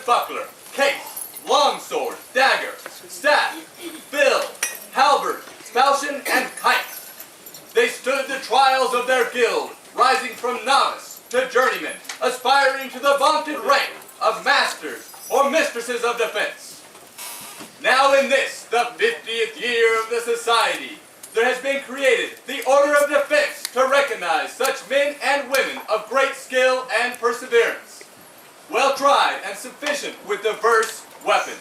buckler, case, longsword, dagger, staff, bill, halberd, falchion, and kite. They stood the trials of their guild, rising from novice to journeyman, aspiring to the vaunted rank of masters or mistresses of defense. Now in this, the 50th year of the society, there has been created the Order of Defense to recognize such men and women of great skill and perseverance, well tried and sufficient with diverse weapons.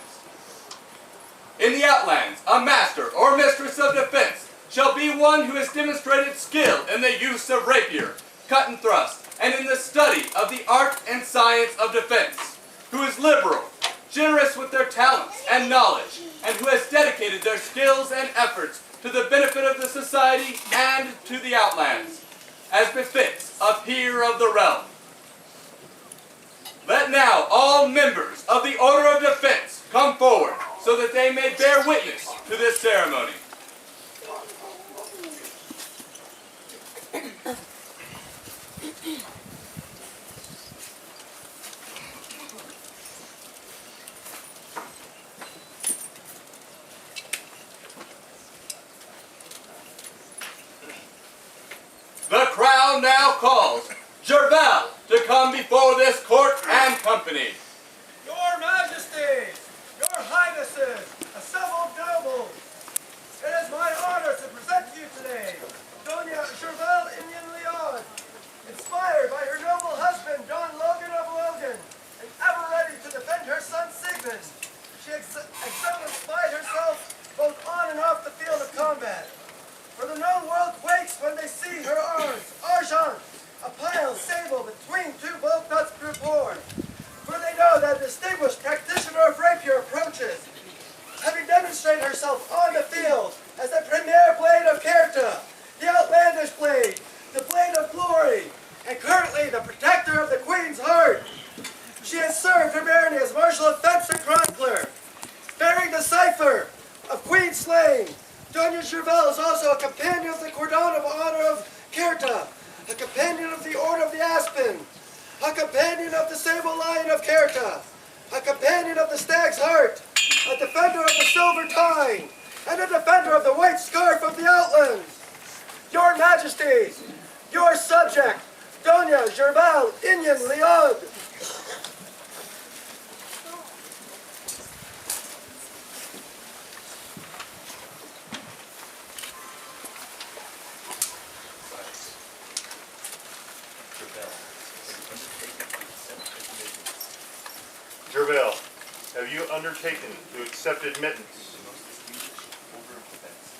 In the Outlands, a master or mistress of defense shall be one who has demonstrated skill in the use of rapier, cut and thrust, and in the study of the art and science of defense, who is liberal, generous with their talents and knowledge, and who has dedicated their skills and efforts to the benefit of the society and to the Outlands, as befits a peer of the realm. Let now all members of the Order of Defense come forward so that they may bear witness to this ceremony. The crown now calls Jervel to come before this court and company. Your Majesties, Your Highnesses, assembled nobles, it is my honor to present to you today Dona Jervel inspired by her noble husband, Don Logan of Logan, and ever ready to defend her son Sigmund. She exemplified herself both on and off the field of combat. For the known world quakes when they see her arms, argent, a pile sable between two bolt nuts through pour. For they know that distinguished practitioner of rapier approaches, having demonstrated herself on the field as the premier blade of character, the outlandish blade, the blade of glory, and currently the protector of the Queen's heart. She has served her barony as Marshal of Fence and Chronicler, bearing the cipher of Queen slain. Dona Jervel is also a companion of the Cordon of Honor of Certa, a companion of the Order of the Aspen, a companion of the Sable Lion of Certa, a companion of the Stag's Heart, a defender of the Silver Tyne, and a defender of the White Scarf of the Outlands. Your Majesties, your subject, Dona Jervel Leod. Jervel, have you undertaken to accept admittance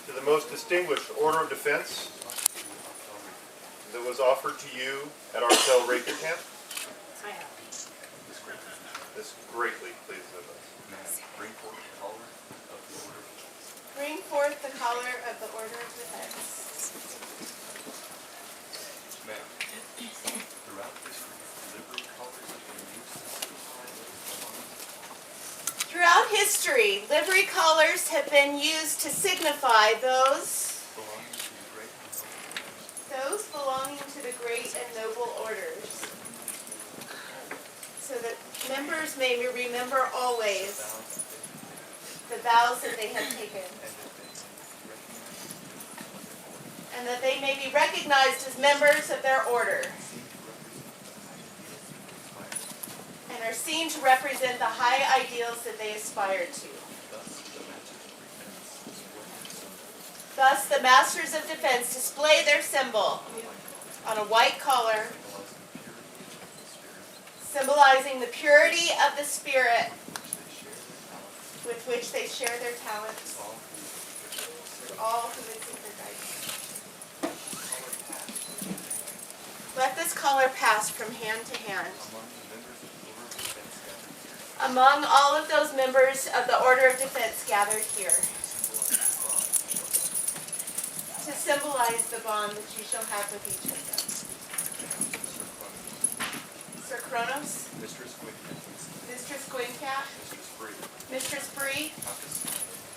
to the most distinguished Order of Defense that was offered to you at our Tel Rapier camp? I have. This greatly pleases us. Bring forth the collar of the Order of Defense. Bring forth the collar of the Order of Defense. Ma'am, throughout history, livery collars have been used to signify Throughout history, livery collars have been used to signify those belonging to the great and noble orders. so that members may remember always the vows that they have taken, and that they may be recognized as members of their order, and are seen to represent the high ideals that they aspire to. Thus, the Masters of Defense display their symbol on a white collar, symbolizing the purity of the spirit with which they share their talents to all who would seek their guidance. Let this collar pass from hand to hand among all of those members of the Order of Defense gathered here, to symbolize the bond that you shall have with each of them. Sir Kronos, Mistress Gwyncat, Mistress Gwyncat, Mistress Bree, Mistress Bree,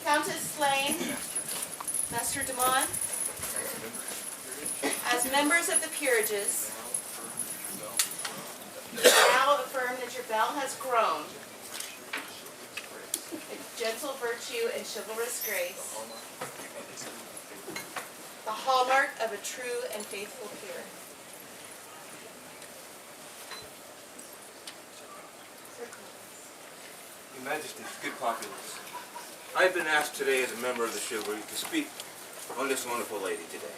Countess Slane, Countess Slane, Master Damon, as members of the as members of the peerages, now affirm that your bell has grown virtue and chivalrous grace, the hallmark of a true and faithful peer. Your Majesty, good populace. I've been asked today as a member of the chivalry to speak on this wonderful lady today.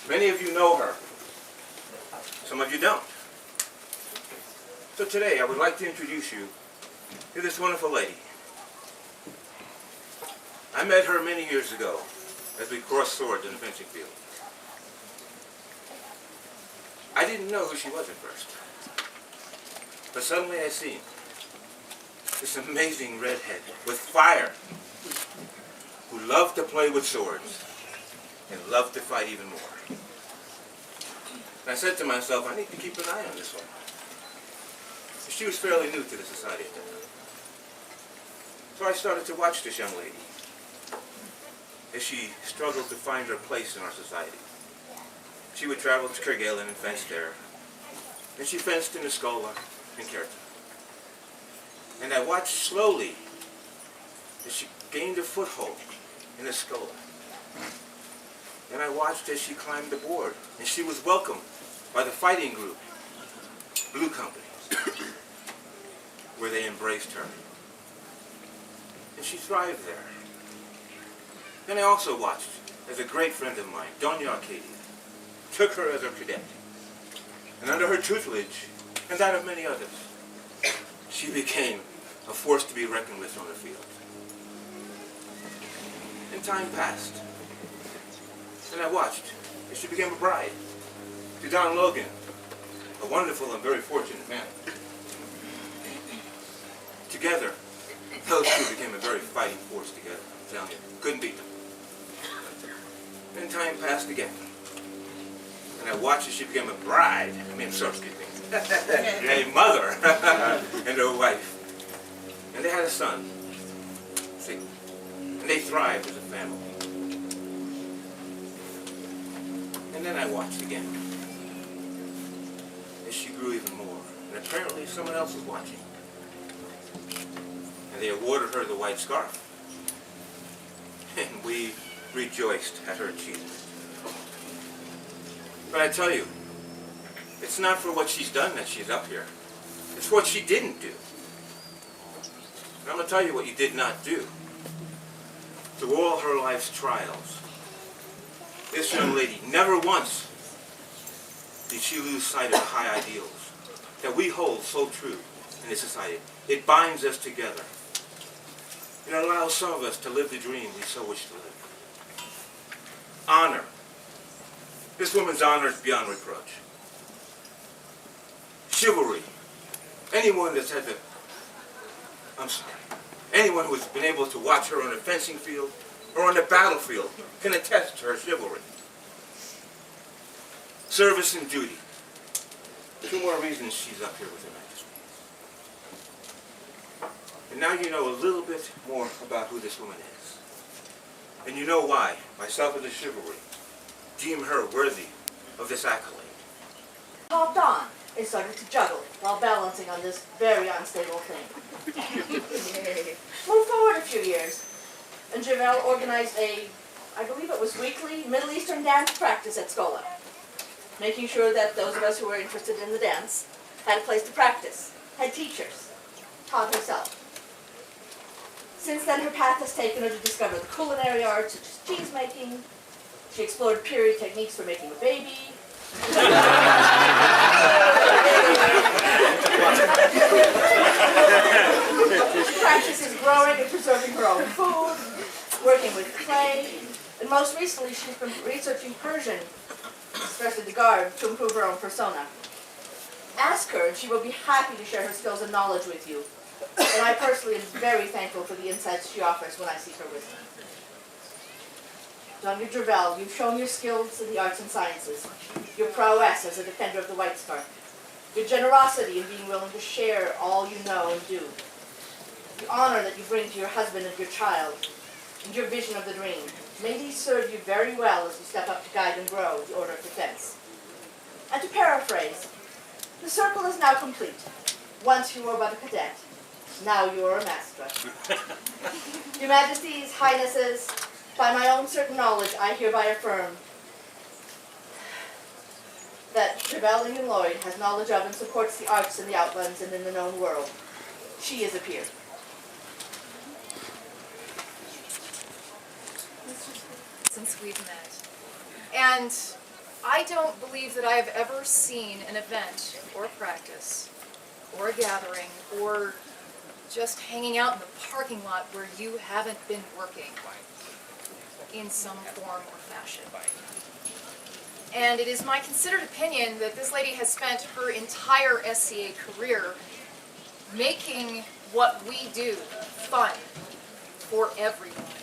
Many of you know her. Some of you don't. So today I would like to introduce you to this wonderful lady. I met her many years ago as we crossed swords in the fencing field. I didn't know who she was at first. But suddenly I seen this amazing redhead with fire who loved to play with swords and loved to fight even more. And I said to myself, I need to keep an eye on this one. She was fairly new to the society at that time. So I started to watch this young lady as she struggled to find her place in our society. She would travel to Kerguelen and fence there. And she fenced in Escola and Kerta. And I watched slowly as she gained a foothold in Escola. And I watched as she climbed the board. And she was welcomed by the fighting group, Blue Company, where they embraced her. And she thrived there. Then I also watched as a great friend of mine, Dona Jervel, took her as her cadet. And under her tutelage, and that of many others, she became a force to be reckoned with on the field. And time passed. And I watched as she became a bride to Don Logan, a wonderful and very fortunate man. Together, those two became a very fighting force together. I'm telling you, couldn't beat them. Then time passed again. And I watched as she became a bride. A mother and her wife. And they had a son. See? And they thrived as a family. And then I watched again as she grew even more. And apparently someone else was watching. And they awarded her the white scarf. And we rejoiced at her achievement. But I tell you, it's not for what she's done that she's up here. It's what she didn't do. And I'm going to tell you what you did not do. Through all her life's trials, this young lady never once did she lose sight of the high ideals that we hold so true in this society. It binds us together. It allows some of us to live the dream we so wish to live. Honor. This woman's honor is beyond reproach. Chivalry. Anyone that's had anyone who has been able to watch her on the fencing field or on the battlefield can attest to her chivalry. Service and duty. Two more reasons she's up here with Her Majesty. And now you know a little bit more about who this woman is. And you know why myself as a chivalry deem her worthy of this accolade. Called Don and started to juggle while balancing on this very unstable thing. Move forward a few years, and Jervel organized I believe it was weekly Middle Eastern dance practice at Scola, making sure that those of us who were interested in the dance had a place to practice, had teachers, taught herself. Since then, her path has taken her to discover the culinary arts such as cheese making. She explored period techniques for making a baby. She practices growing and preserving her own food, working with clay, and most recently she's been researching Persian, especially the garb, to improve her own persona. Ask her and she will be happy to share her skills and knowledge with you. And I personally am very thankful for the insights she offers when I seek her wisdom. Dona Jervel, you've shown your skills in the arts and sciences, your prowess as a defender of the white scarf, your generosity in being willing to share all you know and do, the honor that you bring to your husband and your child, and your vision of the dream. May these serve you very well as you step up to guide and grow the order of defense. And to paraphrase, the circle is now complete. Once you were but a cadet, Now you are a master. Your Majesties, Highnesses, by my own certain knowledge, I hereby affirm that Jervel Lloyd has knowledge of and supports the arts in the Outlands and in the known world. She is a peer. Since we've met. And I don't believe that I have ever seen an event or a practice or a gathering or just hanging out in the parking lot where you haven't been working in some form or fashion. And it is my considered opinion that this lady has spent her entire SCA career making what we do fun for everyone.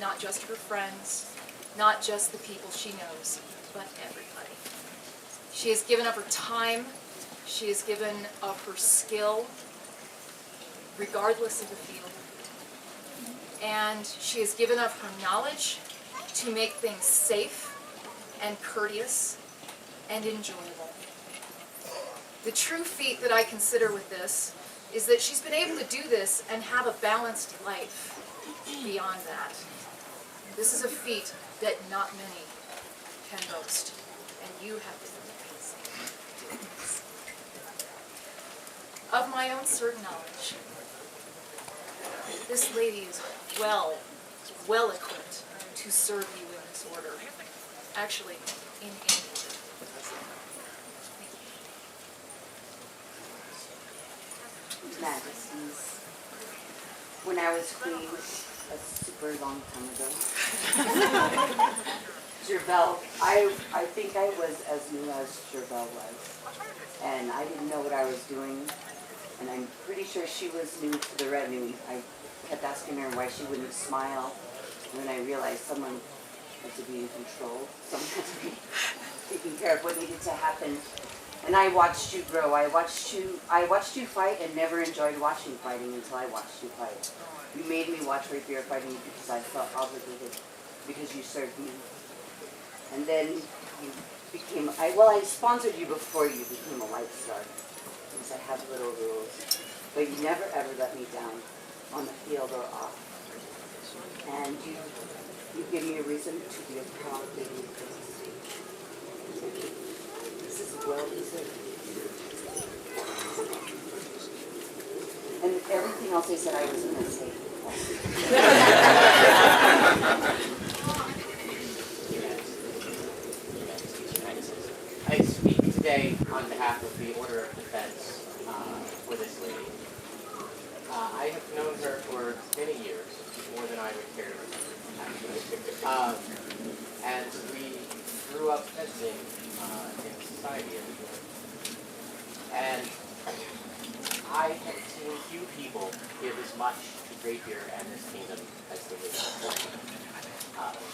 Not just her friends, not just the people she knows, but everybody. She has given up her time, she has given up her skill, regardless of the field. And she has given up her knowledge to make things safe and courteous and enjoyable. The true feat that I consider with this is that she's been able to do this and have a balanced life beyond that. This is a feat that not many can boast, and you have been amazing doing this. Of my own certain knowledge, this lady is well equipped to serve you in this order. Actually, in any order. Majesties, when I was queen a super long time ago, Jervel, I think I was as new as Jervel was, and I didn't know what I was doing, and I'm pretty sure she was new to the retinue. I kept asking her why she wouldn't smile, and then I realized someone had to be in control, someone had to be taking care of what needed to happen. And I watched you grow. I watched you fight and never enjoyed watching fighting until I watched you fight. You made me watch rapier fighting because I felt obligated, because you served me. And then you became, I sponsored you before you became a light star, because I have little rules. But you never ever let me down on the field or off. And you give me a reason to be a proud lady. This is well deserved. And everything else I said I was going to say. I speak today on behalf of the Order of Defense for this lady. I have known her for many years, more than I would care to remember, and we grew up fencing in society as well. And I have seen few people give as much to rapier and this kingdom as the lady.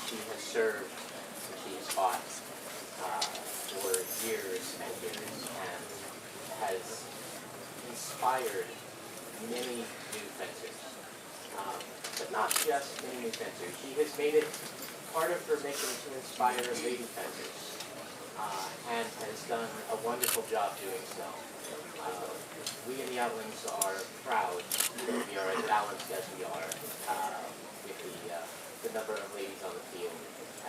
She has served, she has fought for years and years, and has inspired many new fencers. But not just many new fencers. She has made it part of her mission to inspire lady fencers, and has done a wonderful job doing so. We in the Outlands are proud that we are as balanced as we are with the number of ladies on the field,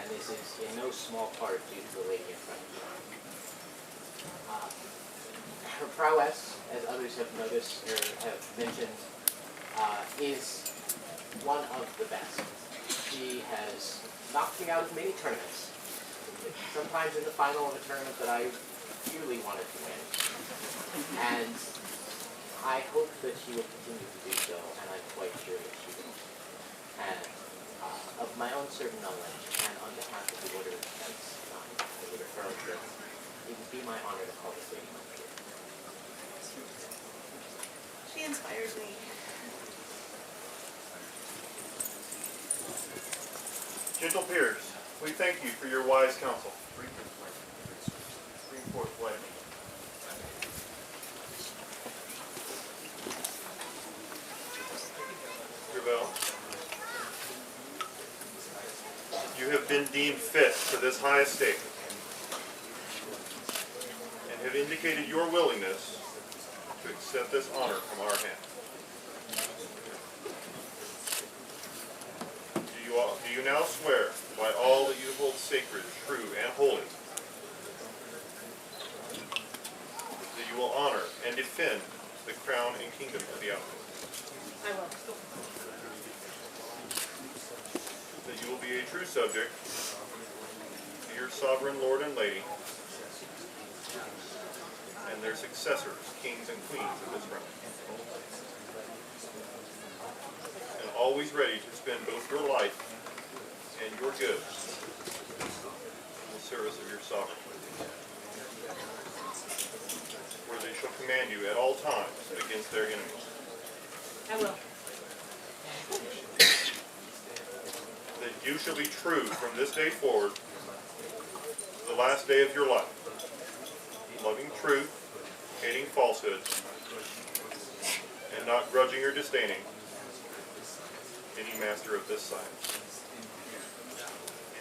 and this is in no small part due to the lady in front of you. Her prowess, as others have noticed or have mentioned, is one of the best. She has knocked me out of many tournaments, sometimes in the final of a tournament that I dearly wanted to win. And I hope that she will continue to do so, and I'm quite sure that she will. And of my own certain knowledge, and on behalf of the Order of Defense, I would affirm that it would be my honor to call this lady my peer. She inspires me. Gentle peers, we thank you for your wise counsel. Bring forth lightning. Jervel, you have been deemed fit for this high estate and have indicated your willingness to accept this honor from our hand. you now swear by all that you hold sacred, true, and holy, that you will honor and defend the crown and kingdom of the Outlands, I will. that you will be a true subject to your sovereign lord and lady, and their successors, kings and queens of this realm, and always ready to spend both your life and your goods in the service of your sovereign, where they shall command you at all times against their enemies. I will. That you shall be true from this day forward to the last day of your life, loving truth, hating falsehood, and not grudging or disdaining any master of this science,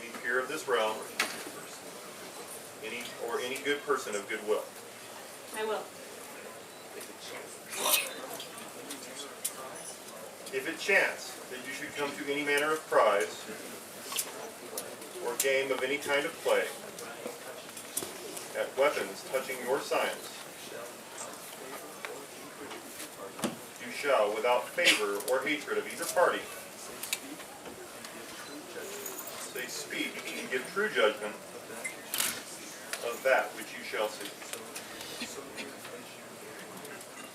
any peer of this realm, any good person of goodwill. I will. If it chance that you should come to any manner of prize or game of any kind of play, at weapons touching your science, you shall, without favor or hatred of either party, say speak and give true judgment of that which you shall see,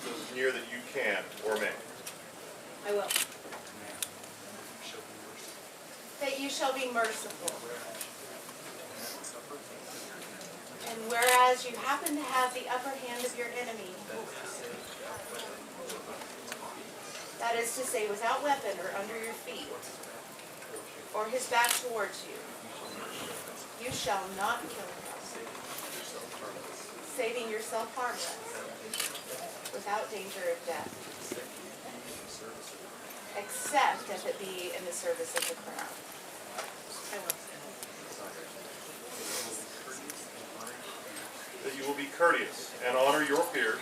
so near that you can or may. I will. That you shall be merciful. And whereas you happen to have the upper hand of your enemy, that is to say, without weapon or under your feet, or his back towards you, you shall not kill him, saving yourself harmless, without danger of death, except if it be in the service of the crown. I will. That you will be courteous and honor your peers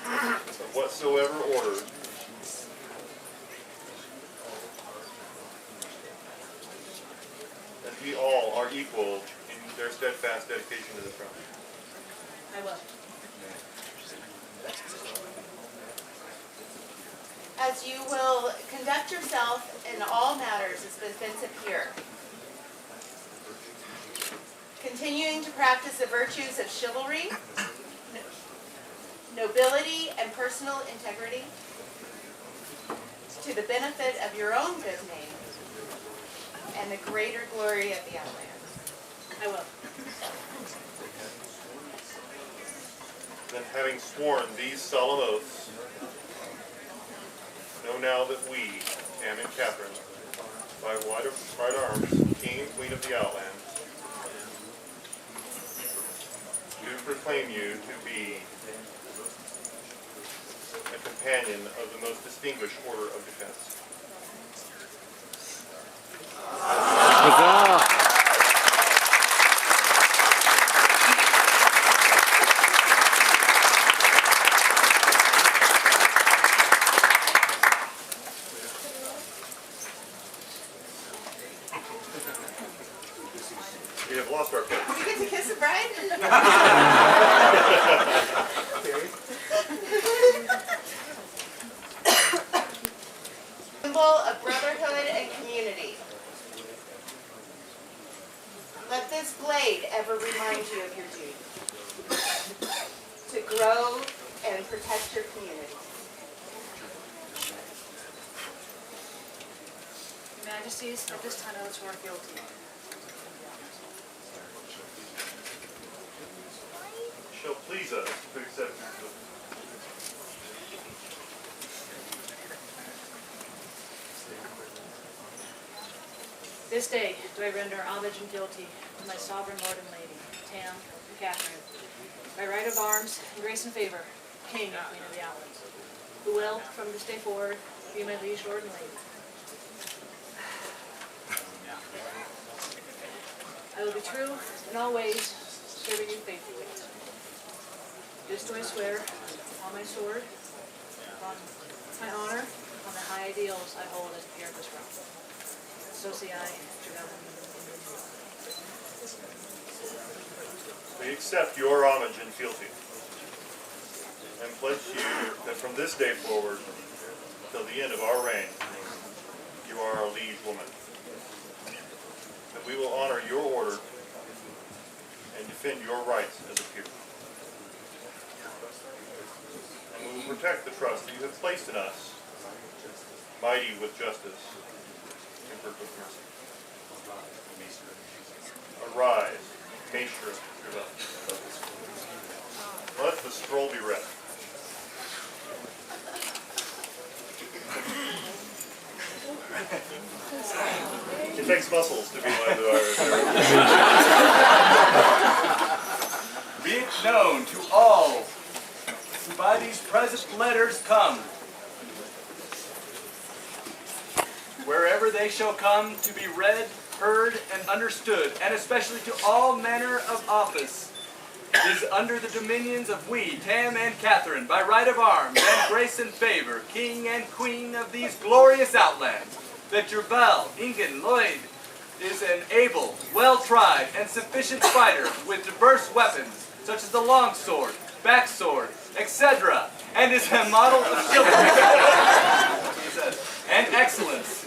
of whatsoever order, as we all are equal in their steadfast dedication to the crown. I will. As you will conduct yourself in all matters as befits a peer, continuing to practice the virtues of chivalry, nobility, and personal integrity, to the benefit of your own good name and the greater glory of the Outlands. I will. Then, having sworn these solemn oaths, know now that we, Tam and Catherine, by right arms, King and Queen of the Outlands, do proclaim you to be a companion of the most distinguished order of defense. We have lost our place. We get to kiss the bride? Symbol of brotherhood and community. Let this blade ever remind you of your duty to grow and protect your community. Your Majesties, at this time I will swear guilty. Shall please us to accept your oath. This day do I render homage and fealty to my sovereign lord and lady, Tam and Catherine, by right of arms and grace and favor, King and Queen of the Outlands, who will, from this day forward, be my liege lord and lady. I will be true in all ways, serving you faithfully. This do I swear upon my sword, upon my honor, on the high ideals I hold as peer of this realm. So say I. We accept your homage and fealty, and pledge to you that from this day forward, till the end of our reign, you are our liege woman. That we will honor your order and defend your rights as a peer. And we will protect the trust that you have placed in us, mighty with justice, tempered with mercy. Arise, Maester Jervel. Let the scroll be read. It takes muscles to be like the Irish. Be it known to all who by these present letters come, wherever they shall come to be read, heard, and understood, and especially to all manner of office, is under the dominions of we, Tam and Catherine, by right of arms and grace and favor, king and queen of these glorious outlands, that Jervel, Ingen, Lloyd, is an able, well-tried, and sufficient fighter with diverse weapons, such as the longsword, backsword, etc., and is a model of chivalry and excellence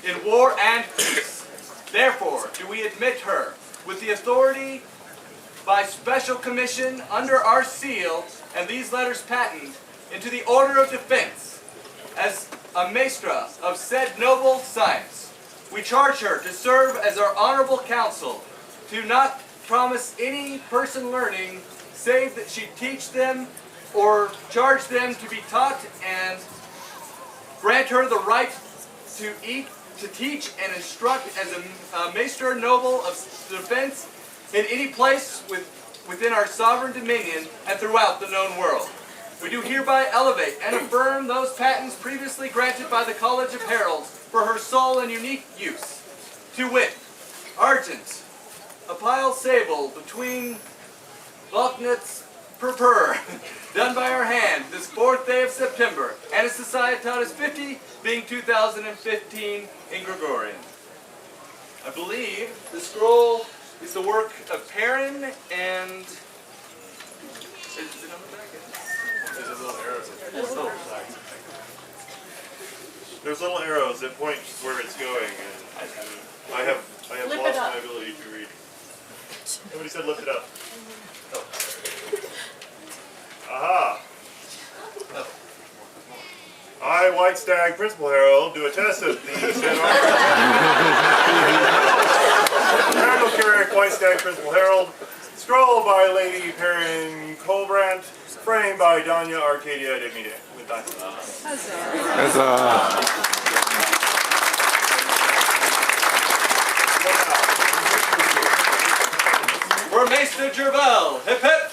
in war and peace. Therefore, do we admit her with the authority by special commission under our seal and these letters patent into the order of defense as a maestra of said noble science. We charge her to serve as our honorable counsel, to not promise any person learning save that she teach them or charge them to be taught, and grant her the right to teach and instruct as a maester noble of defense in any place within our sovereign dominion and throughout the known world. We do hereby elevate and affirm those patents previously granted by the College of Heralds for her sole and unique use, to wit, argent, a pile sable between Lochnuts per done by our hand this 4th day of September, and a Societatis 50, being 2015 in Gregorian. I believe the scroll is the work of Perrin and... Is it on the back? There's little arrows. There's little arrows that point where it's going, and I have Flip lost it up. my ability to read. Nobody said lift it up. Aha! I, White Stag, Principal Herald, do attest that the said Herald Carrick, White Stag, Principal Herald, scroll by Lady Perrin Colbrand, framed by Dona Arcadia de Mide. With that. For Maester Jervel, hip hip!